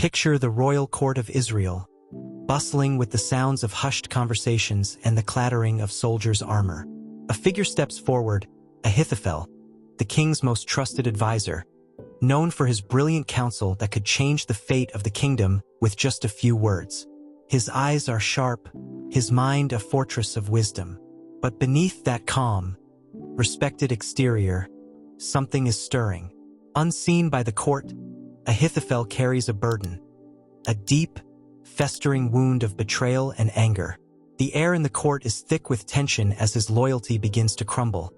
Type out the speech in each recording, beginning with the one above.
Picture the royal court of Israel, bustling with the sounds of hushed conversations and the clattering of soldiers' armor. A figure steps forward, Ahithophel, the king's most trusted advisor, known for his brilliant counsel that could change the fate of the kingdom with just a few words. His eyes are sharp, his mind a fortress of wisdom. But beneath that calm, respected exterior, something is stirring. Unseen by the court, Ahithophel carries a burden, a deep, festering wound of betrayal and anger. The air in the court is thick with tension as his loyalty begins to crumble,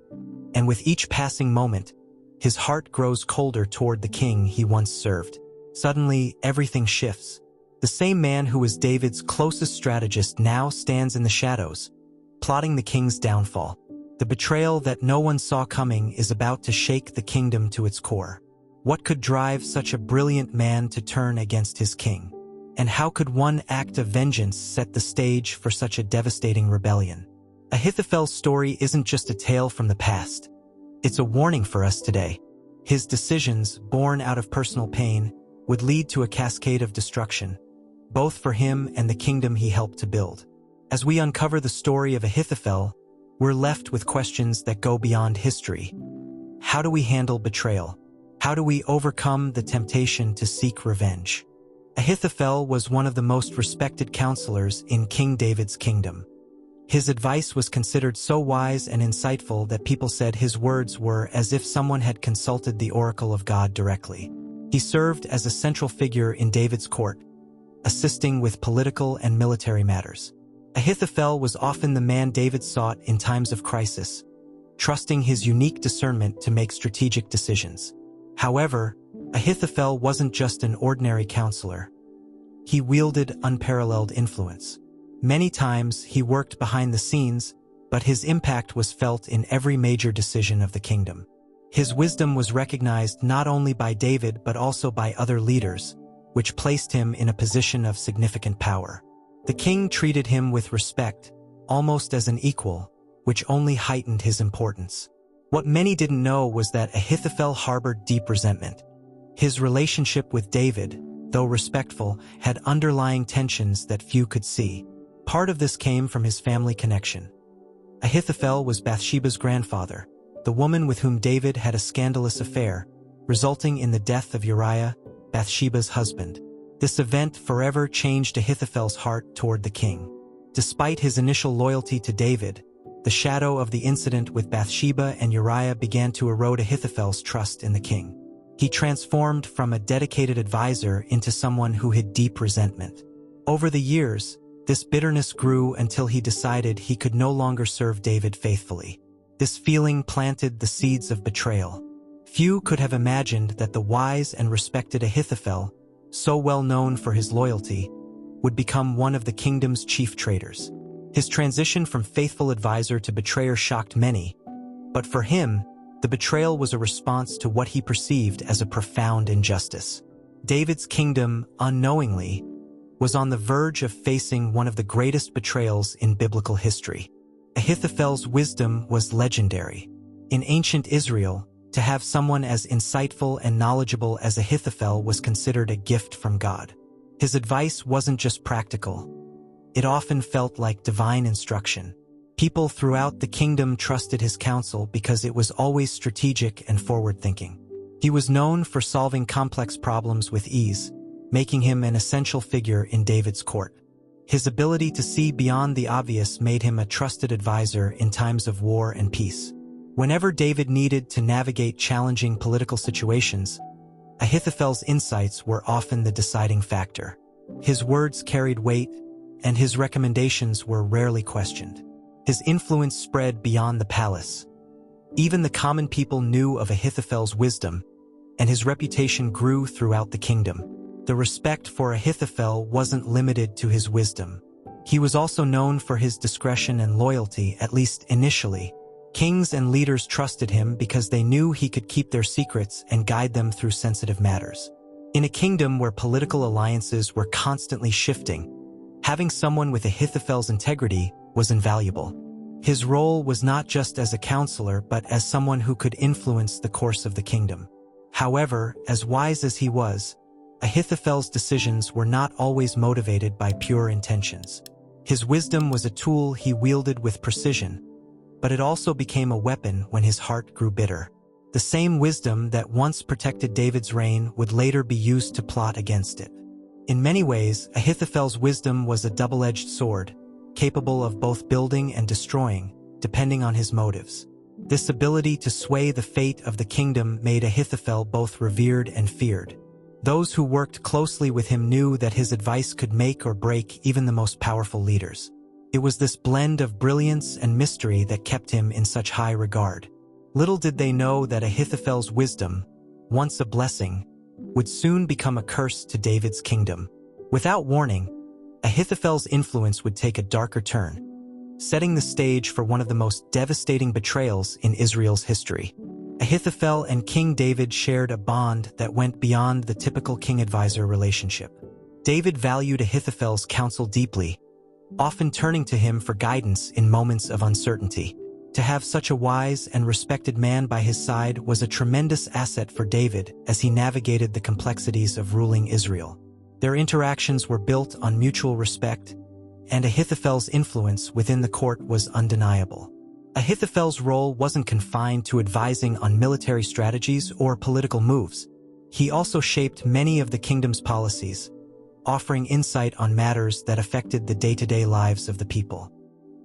and with each passing moment, his heart grows colder toward the king he once served. Suddenly, everything shifts. The same man who was David's closest strategist now stands in the shadows, plotting the king's downfall. The betrayal that no one saw coming is about to shake the kingdom to its core. What could drive such a brilliant man to turn against his king? And how could one act of vengeance set the stage for such a devastating rebellion? Ahithophel's story isn't just a tale from the past. It's a warning for us today. His decisions, born out of personal pain, would lead to a cascade of destruction, both for him and the kingdom he helped to build. As we uncover the story of Ahithophel, we're left with questions that go beyond history. How do we handle betrayal? How do we overcome the temptation to seek revenge? Ahithophel was one of the most respected counselors in King David's kingdom. His advice was considered so wise and insightful that people said his words were as if someone had consulted the oracle of God directly. He served as a central figure in David's court, assisting with political and military matters. Ahithophel was often the man David sought in times of crisis, trusting his unique discernment to make strategic decisions. However, Ahithophel wasn't just an ordinary counselor. He wielded unparalleled influence. Many times he worked behind the scenes, but his impact was felt in every major decision of the kingdom. His wisdom was recognized not only by David but also by other leaders, which placed him in a position of significant power. The king treated him with respect, almost as an equal, which only heightened his importance. What many didn't know was that Ahithophel harbored deep resentment. His relationship with David, though respectful, had underlying tensions that few could see. Part of this came from his family connection. Ahithophel was Bathsheba's grandfather, the woman with whom David had a scandalous affair, resulting in the death of Uriah, Bathsheba's husband. This event forever changed Ahithophel's heart toward the king. Despite his initial loyalty to David, the shadow of the incident with Bathsheba and Uriah began to erode Ahithophel's trust in the king. He transformed from a dedicated advisor into someone who hid deep resentment. Over the years, this bitterness grew until he decided he could no longer serve David faithfully. This feeling planted the seeds of betrayal. Few could have imagined that the wise and respected Ahithophel, so well known for his loyalty, would become one of the kingdom's chief traitors. His transition from faithful advisor to betrayer shocked many, but for him, the betrayal was a response to what he perceived as a profound injustice. David's kingdom, unknowingly, was on the verge of facing one of the greatest betrayals in biblical history. Ahithophel's wisdom was legendary. In ancient Israel, to have someone as insightful and knowledgeable as Ahithophel was considered a gift from God. His advice wasn't just practical. It often felt like divine instruction. People throughout the kingdom trusted his counsel because it was always strategic and forward-thinking. He was known for solving complex problems with ease, making him an essential figure in David's court. His ability to see beyond the obvious made him a trusted advisor in times of war and peace. Whenever David needed to navigate challenging political situations, Ahithophel's insights were often the deciding factor. His words carried weight, and his recommendations were rarely questioned. His influence spread beyond the palace. Even the common people knew of Ahithophel's wisdom, and his reputation grew throughout the kingdom. The respect for Ahithophel wasn't limited to his wisdom. He was also known for his discretion and loyalty, at least initially. Kings and leaders trusted him because they knew he could keep their secrets and guide them through sensitive matters. In a kingdom where political alliances were constantly shifting, having someone with Ahithophel's integrity was invaluable. His role was not just as a counselor but as someone who could influence the course of the kingdom. However, as wise as he was, Ahithophel's decisions were not always motivated by pure intentions. His wisdom was a tool he wielded with precision, but it also became a weapon when his heart grew bitter. The same wisdom that once protected David's reign would later be used to plot against it. In many ways, Ahithophel's wisdom was a double-edged sword, capable of both building and destroying, depending on his motives. This ability to sway the fate of the kingdom made Ahithophel both revered and feared. Those who worked closely with him knew that his advice could make or break even the most powerful leaders. It was this blend of brilliance and mystery that kept him in such high regard. Little did they know that Ahithophel's wisdom, once a blessing, would soon become a curse to David's kingdom. Without warning, Ahithophel's influence would take a darker turn, setting the stage for one of the most devastating betrayals in Israel's history. Ahithophel and King David shared a bond that went beyond the typical king-advisor relationship. David valued Ahithophel's counsel deeply, often turning to him for guidance in moments of uncertainty. To have such a wise and respected man by his side was a tremendous asset for David as he navigated the complexities of ruling Israel. Their interactions were built on mutual respect, and Ahithophel's influence within the court was undeniable. Ahithophel's role wasn't confined to advising on military strategies or political moves. He also shaped many of the kingdom's policies, offering insight on matters that affected the day-to-day lives of the people.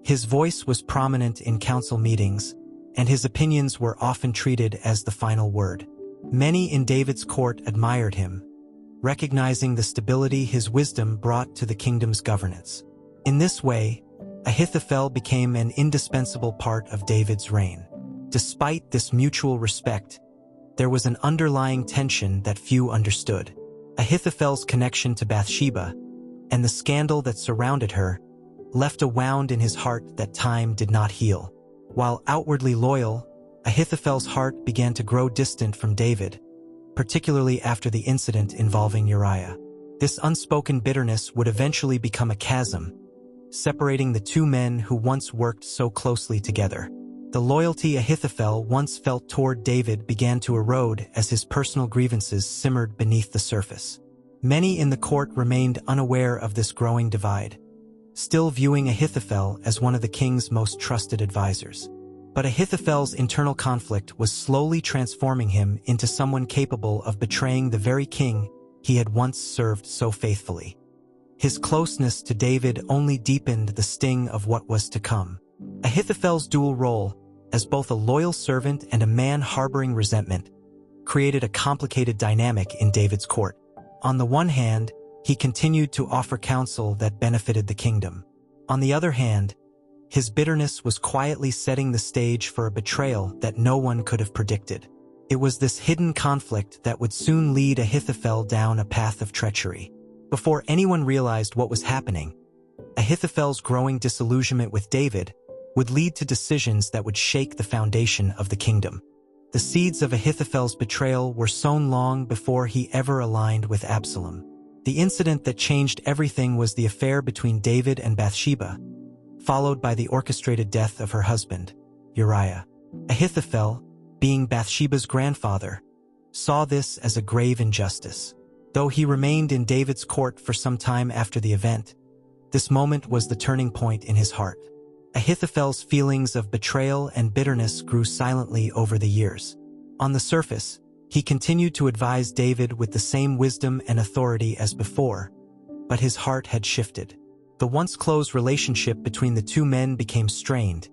His voice was prominent in council meetings, and his opinions were often treated as the final word. Many in David's court admired him, recognizing the stability his wisdom brought to the kingdom's governance. In this way, Ahithophel became an indispensable part of David's reign. Despite this mutual respect, there was an underlying tension that few understood. Ahithophel's connection to Bathsheba, and the scandal that surrounded her, left a wound in his heart that time did not heal. While outwardly loyal, Ahithophel's heart began to grow distant from David, particularly after the incident involving Uriah. This unspoken bitterness would eventually become a chasm, separating the two men who once worked so closely together. The loyalty Ahithophel once felt toward David began to erode as his personal grievances simmered beneath the surface. Many in the court remained unaware of this growing divide, still viewing Ahithophel as one of the king's most trusted advisors. But Ahithophel's internal conflict was slowly transforming him into someone capable of betraying the very king he had once served so faithfully. His closeness to David only deepened the sting of what was to come. Ahithophel's dual role, as both a loyal servant and a man harboring resentment, created a complicated dynamic in David's court. On the one hand, he continued to offer counsel that benefited the kingdom. On the other hand, his bitterness was quietly setting the stage for a betrayal that no one could have predicted. It was this hidden conflict that would soon lead Ahithophel down a path of treachery. Before anyone realized what was happening, Ahithophel's growing disillusionment with David would lead to decisions that would shake the foundation of the kingdom. The seeds of Ahithophel's betrayal were sown long before he ever aligned with Absalom. The incident that changed everything was the affair between David and Bathsheba, followed by the orchestrated death of her husband, Uriah. Ahithophel, being Bathsheba's grandfather, saw this as a grave injustice. Though he remained in David's court for some time after the event, this moment was the turning point in his heart. Ahithophel's feelings of betrayal and bitterness grew silently over the years. On the surface, he continued to advise David with the same wisdom and authority as before, but his heart had shifted. The once close relationship between the two men became strained,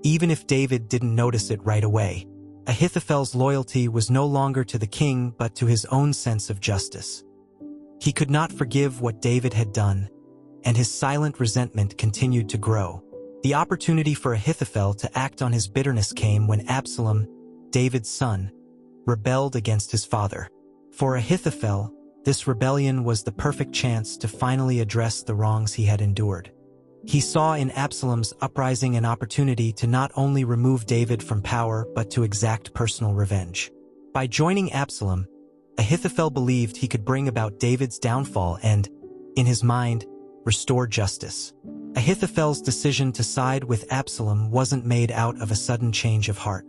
even if David didn't notice it right away. Ahithophel's loyalty was no longer to the king but to his own sense of justice. He could not forgive what David had done, and his silent resentment continued to grow. The opportunity for Ahithophel to act on his bitterness came when Absalom, David's son, rebelled against his father. For Ahithophel, this rebellion was the perfect chance to finally address the wrongs he had endured. He saw in Absalom's uprising an opportunity to not only remove David from power but to exact personal revenge. By joining Absalom, Ahithophel believed he could bring about David's downfall and, in his mind, restore justice. Ahithophel's decision to side with Absalom wasn't made out of a sudden change of heart.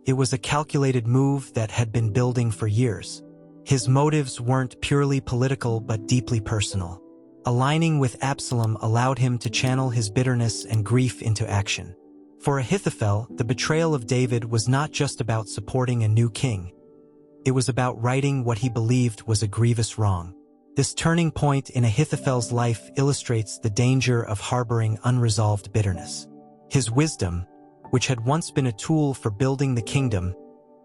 It was a calculated move that had been building for years. His motives weren't purely political but deeply personal. Aligning with Absalom allowed him to channel his bitterness and grief into action. For Ahithophel, the betrayal of David was not just about supporting a new king. It was about righting what he believed was a grievous wrong. This turning point in Ahithophel's life illustrates the danger of harboring unresolved bitterness. His wisdom, which had once been a tool for building the kingdom,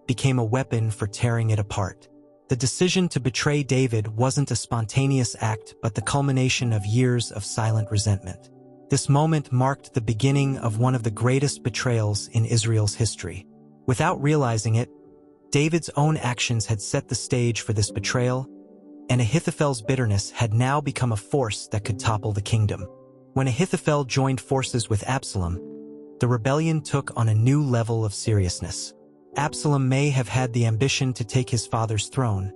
became a weapon for tearing it apart. The decision to betray David wasn't a spontaneous act but the culmination of years of silent resentment. This moment marked the beginning of one of the greatest betrayals in Israel's history. Without realizing it, David's own actions had set the stage for this betrayal, and Ahithophel's bitterness had now become a force that could topple the kingdom. When Ahithophel joined forces with Absalom, the rebellion took on a new level of seriousness. Absalom may have had the ambition to take his father's throne,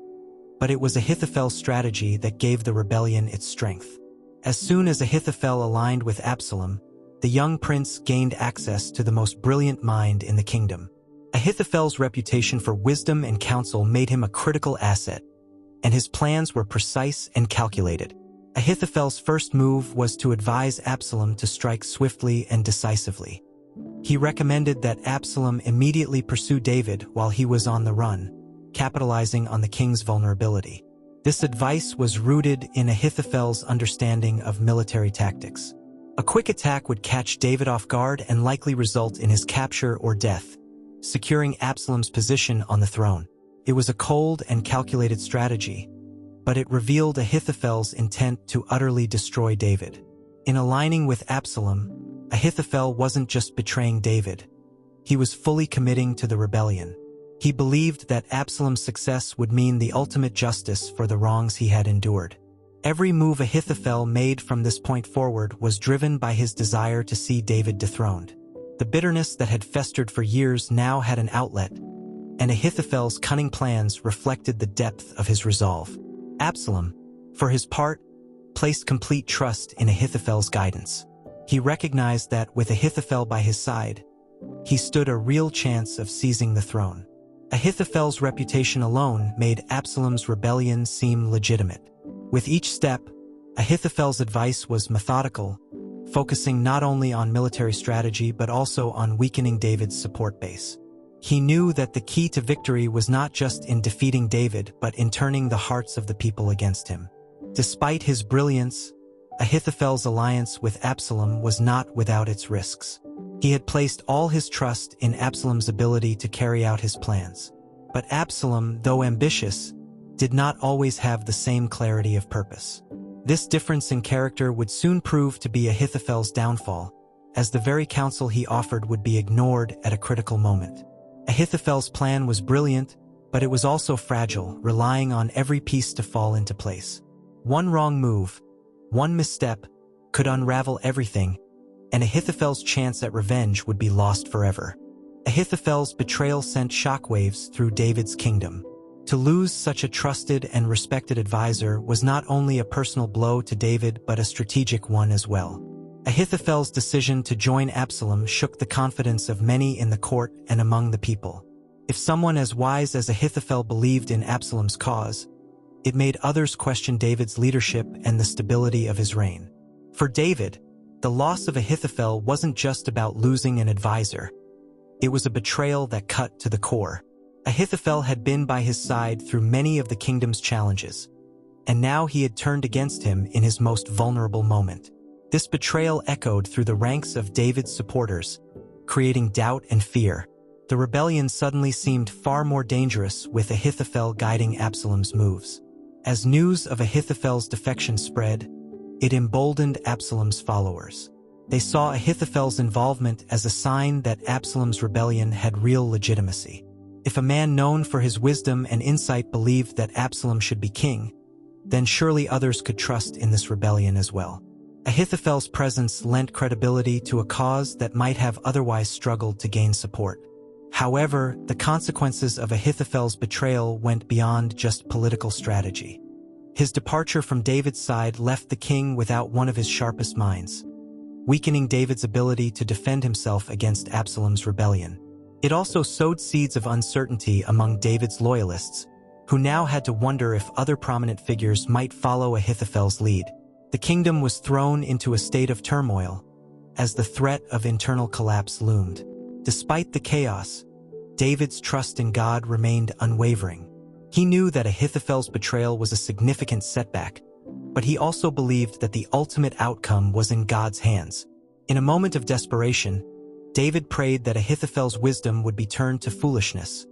but it was Ahithophel's strategy that gave the rebellion its strength. As soon as Ahithophel aligned with Absalom, the young prince gained access to the most brilliant mind in the kingdom. Ahithophel's reputation for wisdom and counsel made him a critical asset, and his plans were precise and calculated. Ahithophel's first move was to advise Absalom to strike swiftly and decisively. He recommended that Absalom immediately pursue David while he was on the run, capitalizing on the king's vulnerability. This advice was rooted in Ahithophel's understanding of military tactics. A quick attack would catch David off guard and likely result in his capture or death, securing Absalom's position on the throne. It was a cold and calculated strategy, but it revealed Ahithophel's intent to utterly destroy David. In aligning with Absalom, Ahithophel wasn't just betraying David. He was fully committing to the rebellion. He believed that Absalom's success would mean the ultimate justice for the wrongs he had endured. Every move Ahithophel made from this point forward was driven by his desire to see David dethroned. The bitterness that had festered for years now had an outlet, and Ahithophel's cunning plans reflected the depth of his resolve. Absalom, for his part, placed complete trust in Ahithophel's guidance. He recognized that with Ahithophel by his side, he stood a real chance of seizing the throne. Ahithophel's reputation alone made Absalom's rebellion seem legitimate. With each step, Ahithophel's advice was methodical, focusing not only on military strategy but also on weakening David's support base. He knew that the key to victory was not just in defeating David but in turning the hearts of the people against him. Despite his brilliance, Ahithophel's alliance with Absalom was not without its risks. He had placed all his trust in Absalom's ability to carry out his plans. But Absalom, though ambitious, did not always have the same clarity of purpose. This difference in character would soon prove to be Ahithophel's downfall, as the very counsel he offered would be ignored at a critical moment. Ahithophel's plan was brilliant, but it was also fragile, relying on every piece to fall into place. One wrong move, one misstep, could unravel everything, and Ahithophel's chance at revenge would be lost forever. Ahithophel's betrayal sent shockwaves through David's kingdom. To lose such a trusted and respected advisor was not only a personal blow to David but a strategic one as well. Ahithophel's decision to join Absalom shook the confidence of many in the court and among the people. If someone as wise as Ahithophel believed in Absalom's cause, it made others question David's leadership and the stability of his reign. For David, the loss of Ahithophel wasn't just about losing an advisor. It was a betrayal that cut to the core. Ahithophel had been by his side through many of the kingdom's challenges, and now he had turned against him in his most vulnerable moment. This betrayal echoed through the ranks of David's supporters, creating doubt and fear. The rebellion suddenly seemed far more dangerous with Ahithophel guiding Absalom's moves. As news of Ahithophel's defection spread, it emboldened Absalom's followers. They saw Ahithophel's involvement as a sign that Absalom's rebellion had real legitimacy. If a man known for his wisdom and insight believed that Absalom should be king, then surely others could trust in this rebellion as well. Ahithophel's presence lent credibility to a cause that might have otherwise struggled to gain support. However, the consequences of Ahithophel's betrayal went beyond just political strategy. His departure from David's side left the king without one of his sharpest minds, weakening David's ability to defend himself against Absalom's rebellion. It also sowed seeds of uncertainty among David's loyalists, who now had to wonder if other prominent figures might follow Ahithophel's lead. The kingdom was thrown into a state of turmoil as the threat of internal collapse loomed. Despite the chaos, David's trust in God remained unwavering. He knew that Ahithophel's betrayal was a significant setback, but he also believed that the ultimate outcome was in God's hands. In a moment of desperation, David prayed that Ahithophel's wisdom would be turned to foolishness,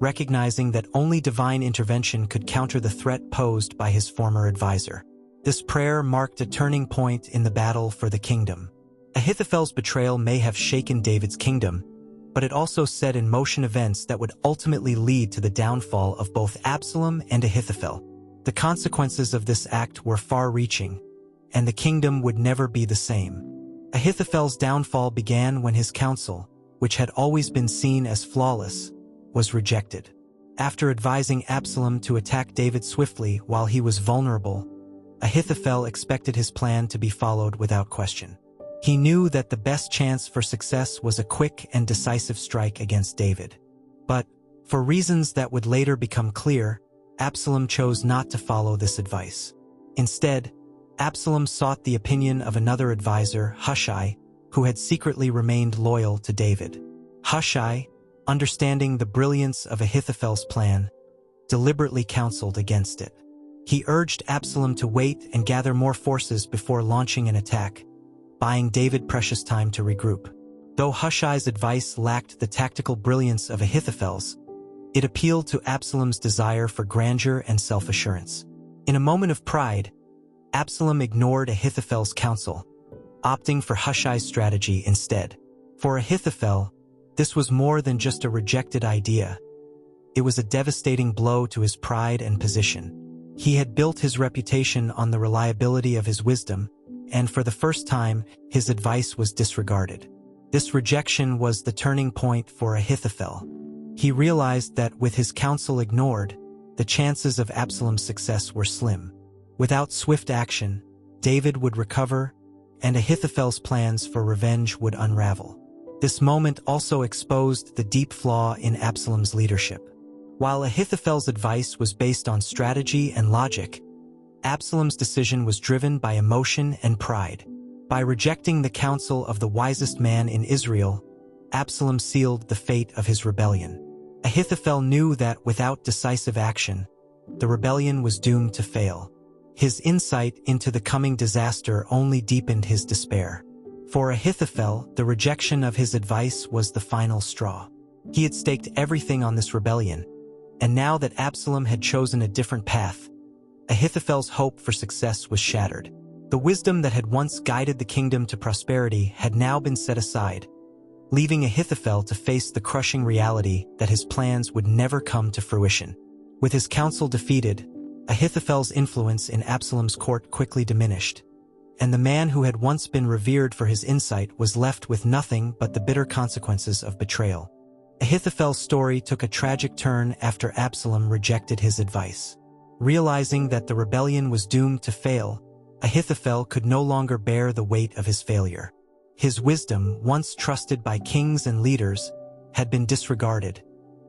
recognizing that only divine intervention could counter the threat posed by his former advisor. This prayer marked a turning point in the battle for the kingdom. Ahithophel's betrayal may have shaken David's kingdom, but it also set in motion events that would ultimately lead to the downfall of both Absalom and Ahithophel. The consequences of this act were far-reaching, and the kingdom would never be the same. Ahithophel's downfall began when his counsel, which had always been seen as flawless, was rejected. After advising Absalom to attack David swiftly while he was vulnerable, Ahithophel expected his plan to be followed without question. He knew that the best chance for success was a quick and decisive strike against David. But, for reasons that would later become clear, Absalom chose not to follow this advice. Instead, Absalom sought the opinion of another advisor, Hushai, who had secretly remained loyal to David. Hushai, understanding the brilliance of Ahithophel's plan, deliberately counseled against it. He urged Absalom to wait and gather more forces before launching an attack, buying David precious time to regroup. Though Hushai's advice lacked the tactical brilliance of Ahithophel's, it appealed to Absalom's desire for grandeur and self-assurance. In a moment of pride, Absalom ignored Ahithophel's counsel, opting for Hushai's strategy instead. For Ahithophel, this was more than just a rejected idea. It was a devastating blow to his pride and position. He had built his reputation on the reliability of his wisdom, and for the first time, his advice was disregarded. This rejection was the turning point for Ahithophel. He realized that with his counsel ignored, the chances of Absalom's success were slim. Without swift action, David would recover, and Ahithophel's plans for revenge would unravel. This moment also exposed the deep flaw in Absalom's leadership. While Ahithophel's advice was based on strategy and logic, Absalom's decision was driven by emotion and pride. By rejecting the counsel of the wisest man in Israel, Absalom sealed the fate of his rebellion. Ahithophel knew that without decisive action, the rebellion was doomed to fail. His insight into the coming disaster only deepened his despair. For Ahithophel, the rejection of his advice was the final straw. He had staked everything on this rebellion, and now that Absalom had chosen a different path, Ahithophel's hope for success was shattered. The wisdom that had once guided the kingdom to prosperity had now been set aside, leaving Ahithophel to face the crushing reality that his plans would never come to fruition. With his counsel defeated, Ahithophel's influence in Absalom's court quickly diminished, and the man who had once been revered for his insight was left with nothing but the bitter consequences of betrayal. Ahithophel's story took a tragic turn after Absalom rejected his advice. Realizing that the rebellion was doomed to fail, Ahithophel could no longer bear the weight of his failure. His wisdom, once trusted by kings and leaders, had been disregarded,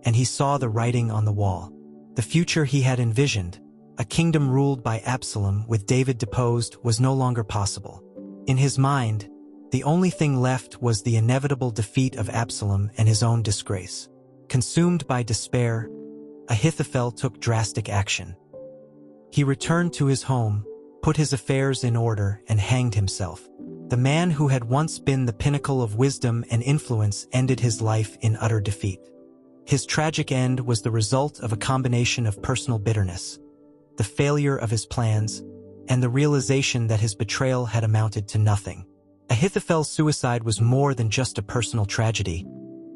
and he saw the writing on the wall. The future he had envisioned, a kingdom ruled by Absalom with David deposed, was no longer possible. In his mind, the only thing left was the inevitable defeat of Absalom and his own disgrace. Consumed by despair, Ahithophel took drastic action. He returned to his home, put his affairs in order, and hanged himself. The man who had once been the pinnacle of wisdom and influence ended his life in utter defeat. His tragic end was the result of a combination of personal bitterness, the failure of his plans, and the realization that his betrayal had amounted to nothing. Ahithophel's suicide was more than just a personal tragedy.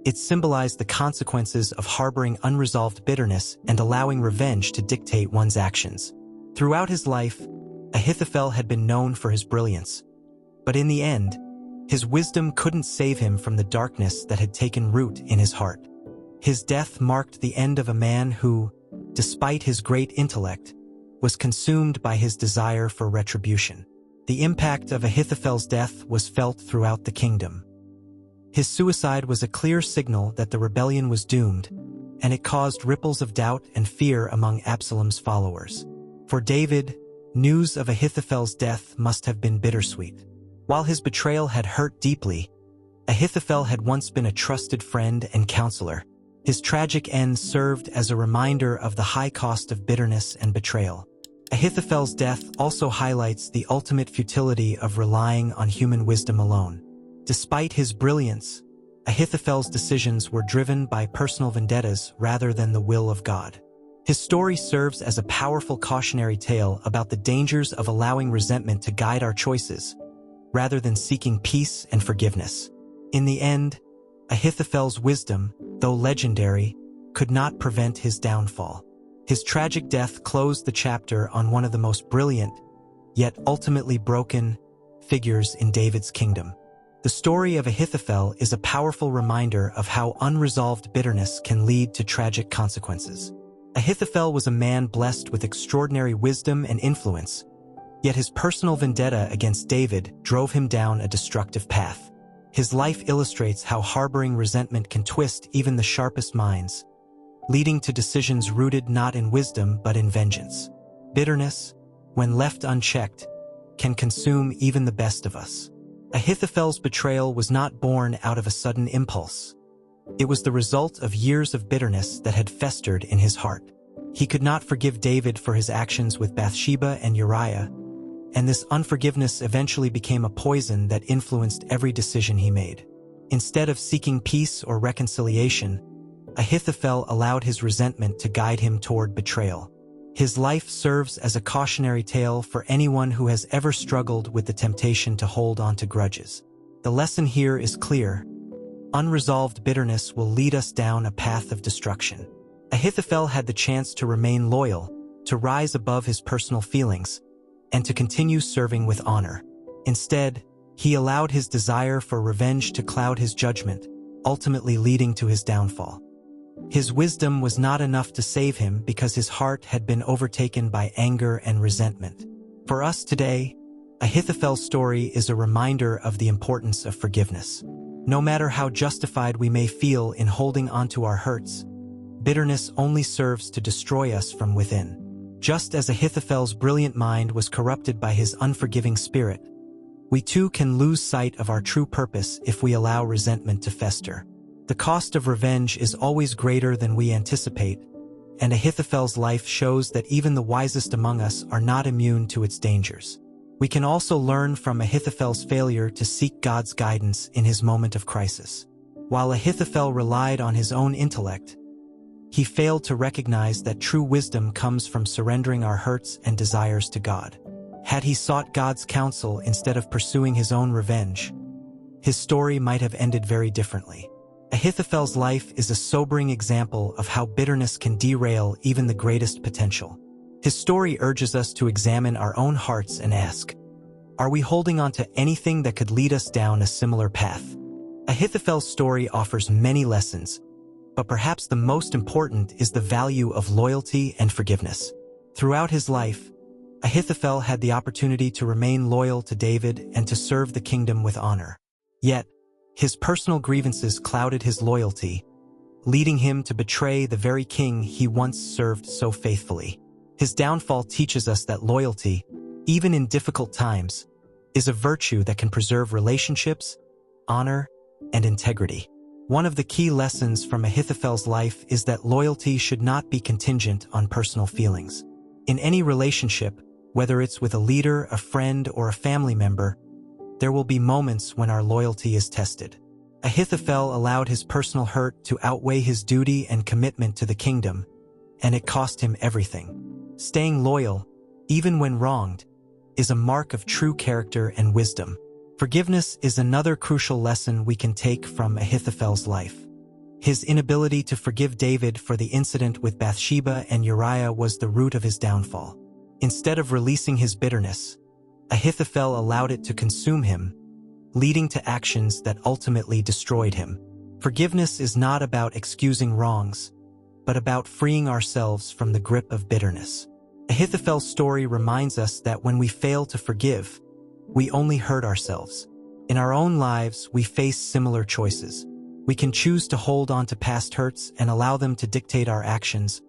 It symbolized the consequences of harboring unresolved bitterness and allowing revenge to dictate one's actions. Throughout his life, Ahithophel had been known for his brilliance, but in the end, his wisdom couldn't save him from the darkness that had taken root in his heart. His death marked the end of a man who, despite his great intellect, was consumed by his desire for retribution. The impact of Ahithophel's death was felt throughout the kingdom. His suicide was a clear signal that the rebellion was doomed, and it caused ripples of doubt and fear among Absalom's followers. For David, news of Ahithophel's death must have been bittersweet. While his betrayal had hurt deeply, Ahithophel had once been a trusted friend and counselor. His tragic end served as a reminder of the high cost of bitterness and betrayal. Ahithophel's death also highlights the ultimate futility of relying on human wisdom alone. Despite his brilliance, Ahithophel's decisions were driven by personal vendettas rather than the will of God. His story serves as a powerful cautionary tale about the dangers of allowing resentment to guide our choices, rather than seeking peace and forgiveness. In the end, Ahithophel's wisdom, though legendary, could not prevent his downfall. His tragic death closed the chapter on one of the most brilliant, yet ultimately broken, figures in David's kingdom. The story of Ahithophel is a powerful reminder of how unresolved bitterness can lead to tragic consequences. Ahithophel was a man blessed with extraordinary wisdom and influence, yet his personal vendetta against David drove him down a destructive path. His life illustrates how harboring resentment can twist even the sharpest minds, leading to decisions rooted not in wisdom but in vengeance. Bitterness, when left unchecked, can consume even the best of us. Ahithophel's betrayal was not born out of a sudden impulse. It was the result of years of bitterness that had festered in his heart. He could not forgive David for his actions with Bathsheba and Uriah, and this unforgiveness eventually became a poison that influenced every decision he made. Instead of seeking peace or reconciliation, Ahithophel allowed his resentment to guide him toward betrayal. His life serves as a cautionary tale for anyone who has ever struggled with the temptation to hold on to grudges. The lesson here is clear. Unresolved bitterness will lead us down a path of destruction. Ahithophel had the chance to remain loyal, to rise above his personal feelings, and to continue serving with honor. Instead, he allowed his desire for revenge to cloud his judgment, ultimately leading to his downfall. His wisdom was not enough to save him because his heart had been overtaken by anger and resentment. For us today, Ahithophel's story is a reminder of the importance of forgiveness. No matter how justified we may feel in holding onto our hurts, bitterness only serves to destroy us from within. Just as Ahithophel's brilliant mind was corrupted by his unforgiving spirit, we too can lose sight of our true purpose if we allow resentment to fester. The cost of revenge is always greater than we anticipate, and Ahithophel's life shows that even the wisest among us are not immune to its dangers. We can also learn from Ahithophel's failure to seek God's guidance in his moment of crisis. While Ahithophel relied on his own intellect, he failed to recognize that true wisdom comes from surrendering our hurts and desires to God. Had he sought God's counsel instead of pursuing his own revenge, his story might have ended very differently. Ahithophel's life is a sobering example of how bitterness can derail even the greatest potential. His story urges us to examine our own hearts and ask, are we holding on to anything that could lead us down a similar path? Ahithophel's story offers many lessons, but perhaps the most important is the value of loyalty and forgiveness. Throughout his life, Ahithophel had the opportunity to remain loyal to David and to serve the kingdom with honor. Yet, his personal grievances clouded his loyalty, leading him to betray the very king he once served so faithfully. His downfall teaches us that loyalty, even in difficult times, is a virtue that can preserve relationships, honor, and integrity. One of the key lessons from Ahithophel's life is that loyalty should not be contingent on personal feelings. In any relationship, whether it's with a leader, a friend, or a family member, there will be moments when our loyalty is tested. Ahithophel allowed his personal hurt to outweigh his duty and commitment to the kingdom, and it cost him everything. Staying loyal, even when wronged, is a mark of true character and wisdom. Forgiveness is another crucial lesson we can take from Ahithophel's life. His inability to forgive David for the incident with Bathsheba and Uriah was the root of his downfall. Instead of releasing his bitterness, Ahithophel allowed it to consume him, leading to actions that ultimately destroyed him. Forgiveness is not about excusing wrongs, but about freeing ourselves from the grip of bitterness. Ahithophel's story reminds us that when we fail to forgive, we only hurt ourselves. In our own lives, we face similar choices. We can choose to hold on to past hurts and allow them to dictate our actions,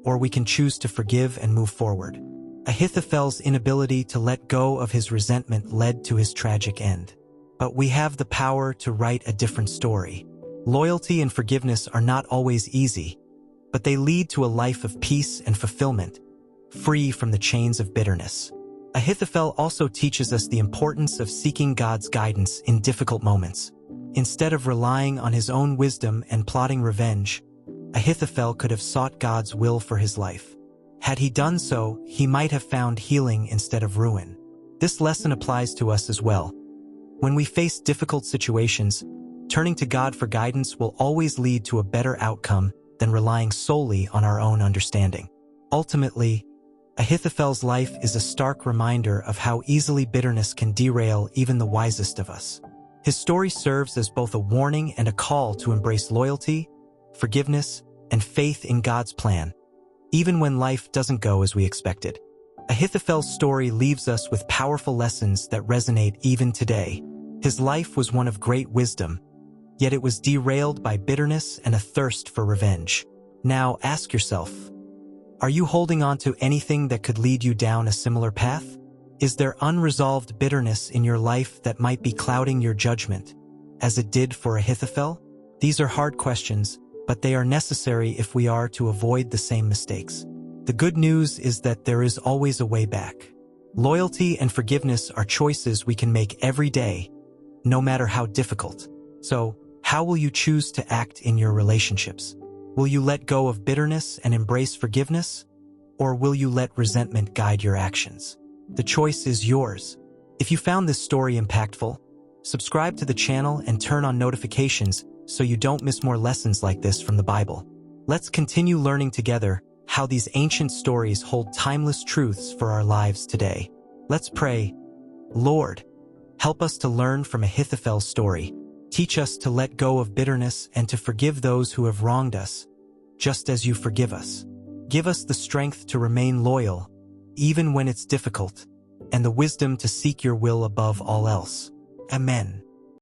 or we can choose to forgive and move forward. Ahithophel's inability to let go of his resentment led to his tragic end. But we have the power to write a different story. Loyalty and forgiveness are not always easy, but they lead to a life of peace and fulfillment, free from the chains of bitterness. Ahithophel also teaches us the importance of seeking God's guidance in difficult moments. Instead of relying on his own wisdom and plotting revenge, Ahithophel could have sought God's will for his life. Had he done so, he might have found healing instead of ruin. This lesson applies to us as well. When we face difficult situations, turning to God for guidance will always lead to a better outcome than relying solely on our own understanding. Ultimately, Ahithophel's life is a stark reminder of how easily bitterness can derail even the wisest of us. His story serves as both a warning and a call to embrace loyalty, forgiveness, and faith in God's plan, even when life doesn't go as we expected. Ahithophel's story leaves us with powerful lessons that resonate even today. His life was one of great wisdom, yet it was derailed by bitterness and a thirst for revenge. Now ask yourself, are you holding on to anything that could lead you down a similar path? Is there unresolved bitterness in your life that might be clouding your judgment, as it did for Ahithophel? These are hard questions, but they are necessary if we are to avoid the same mistakes. The good news is that there is always a way back. Loyalty and forgiveness are choices we can make every day, no matter how difficult. So, how will you choose to act in your relationships? Will you let go of bitterness and embrace forgiveness? Or will you let resentment guide your actions? The choice is yours. If you found this story impactful, subscribe to the channel and turn on notifications so you don't miss more lessons like this from the Bible. Let's continue learning together how these ancient stories hold timeless truths for our lives today. Let's pray. Lord, help us to learn from Ahithophel's story. Teach us to let go of bitterness and to forgive those who have wronged us, just as you forgive us. Give us the strength to remain loyal, even when it's difficult, and the wisdom to seek your will above all else. Amen.